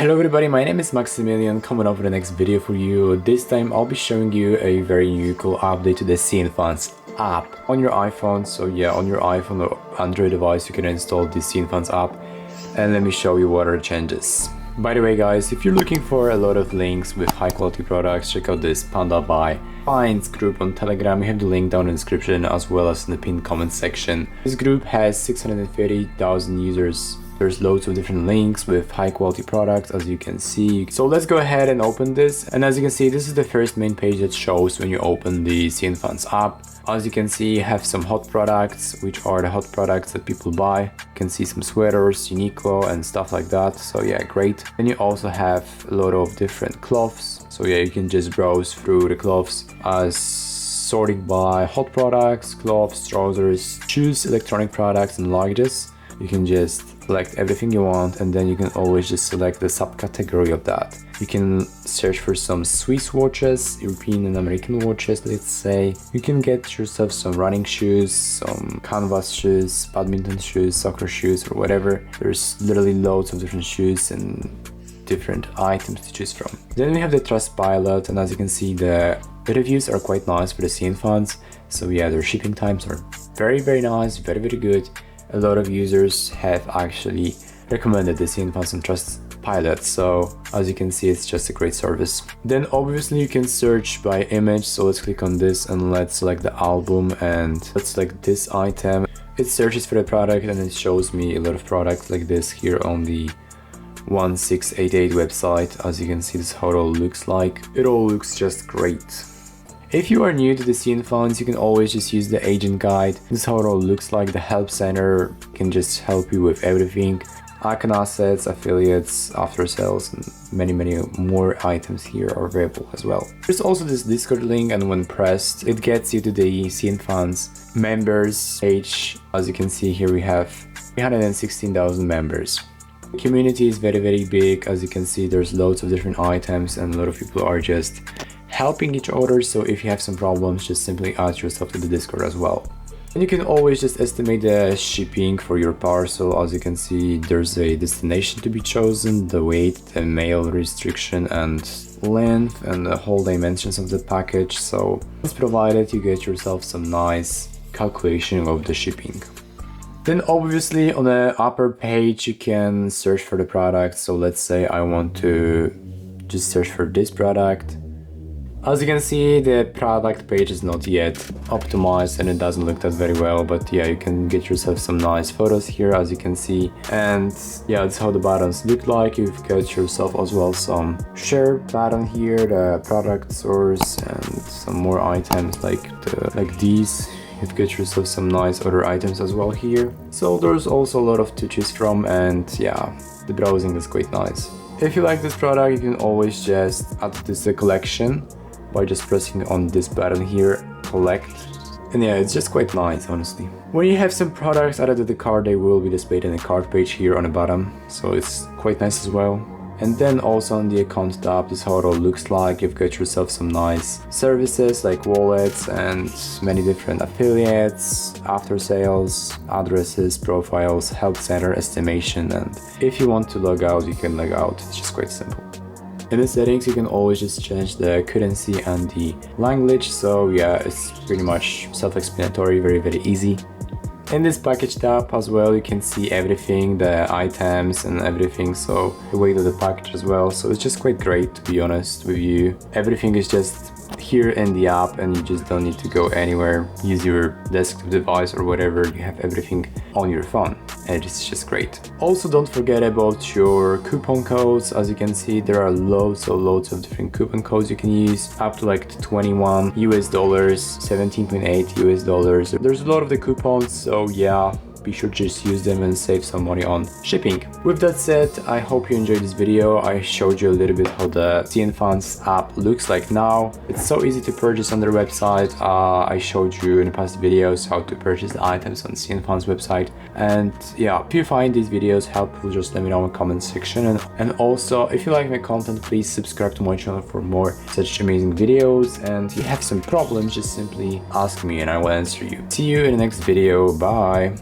Hello everybody, my name is Maximilian, coming up with the next video for you. This time I'll be showing you a very new cool update to the CnFans app on your iPhone. So yeah, on your iPhone or Android device you can install the CnFans app, and let me show you what are the changes. By the way guys, if you're looking for a lot of links with high quality products, check out this Panda by Finds group on Telegram. We have the link down in the description as well as in the pinned comment section. This group has 630,000 users. There's loads of different links with high quality products, as you can see. So let's go ahead and open this. And as you can see, this is the first main page that shows when you open the CnFans app. As you can see, you have some hot products, which are the hot products that people buy. You can see some sweaters, Uniqlo and stuff like that. So yeah, great. Then you also have a lot of different clothes. So yeah, you can just browse through the clothes as sorting by hot products, clothes, trousers, shoes, electronic products and luggages. You can just select everything you want, and then you can always just select the subcategory of that. You can search for some Swiss watches, European and American watches, let's say. You can get yourself some running shoes, some canvas shoes, badminton shoes, soccer shoes or whatever. There's literally loads of different shoes and different items to choose from. Then we have the Trustpilot, and as you can see, the reviews are quite nice for the CnFans. So yeah, their shipping times are very nice, very good. A lot of users have actually recommended the CnFans on Trustpilot, so as you can see, it's just a great service. Then obviously you can search by image, so let's click on this and let's select the album and let's select this item. It searches for the product and it shows me a lot of products like this here on the 1688 website. As you can see, this is how it all looks like. It all looks just great. If you are new to the CnFans, you can always just use the agent guide. This is how it all looks like. The help center can just help you with everything. Icon assets, affiliates, after sales, and many more items here are available as well. There's also this Discord link, and when pressed, it gets you to the CnFans members page. As you can see here, we have 316,000 members. The community is very big. As you can see, there's loads of different items and a lot of people are just helping each other. So if you have some problems, just simply add yourself to the Discord as well. And you can always just estimate the shipping for your parcel. As you can see, there's a destination to be chosen, the weight, the mail restriction and length, and the whole dimensions of the package. So once provided, you get yourself some nice calculation of the shipping. Then obviously on the upper page you can search for the product. So let's say I want to just search for this product. As you can see, the product page is not yet optimized and it doesn't look that very well, but yeah, you can get yourself some nice photos here, as you can see. And yeah, that's how the buttons look like. You've got yourself as well some share button here, the product source, and some more items like these. You've got yourself some nice other items as well here. So there's also a lot of to choose from, and yeah, the browsing is quite nice. If you like this product, you can always just add this to the collection by just pressing on this button here, collect. And yeah, it's just quite nice, honestly. When you have some products added to the cart, they will be displayed in the cart page here on the bottom, so it's quite nice as well. And then also on the account tab, this is how it all looks like. You've got yourself some nice services like wallets and many different affiliates, after sales, addresses, profiles, help center, estimation, and if you want to log out, you can log out. It's just quite simple. In the settings, you can always just change the currency and the language. So yeah, it's pretty much self-explanatory, very easy. In this package tab as well, you can see everything, the items and everything, so the weight of the package as well. So it's just quite great, to be honest with you. Everything is just here in the app and you just don't need to go anywhere. Use your desktop device or whatever, you have everything on your phone, and it's just great. Also, don't forget about your coupon codes. As you can see, there are loads of different coupon codes you can use, up to like $21 US, 17.8 US. There's a lot of the coupons, so yeah, be sure to just use them and save some money on shipping. With that said, I hope you enjoyed this video. I showed you a little bit how the CnFans app looks like now. It's so easy to purchase on their website. I showed you in the past videos how to purchase the items on CnFans website. And yeah, if you find these videos helpful, just let me know in the comment section. And also, if you like my content, please subscribe to my channel for more such amazing videos. And if you have some problems, just simply ask me and I will answer you. See you in the next video. Bye.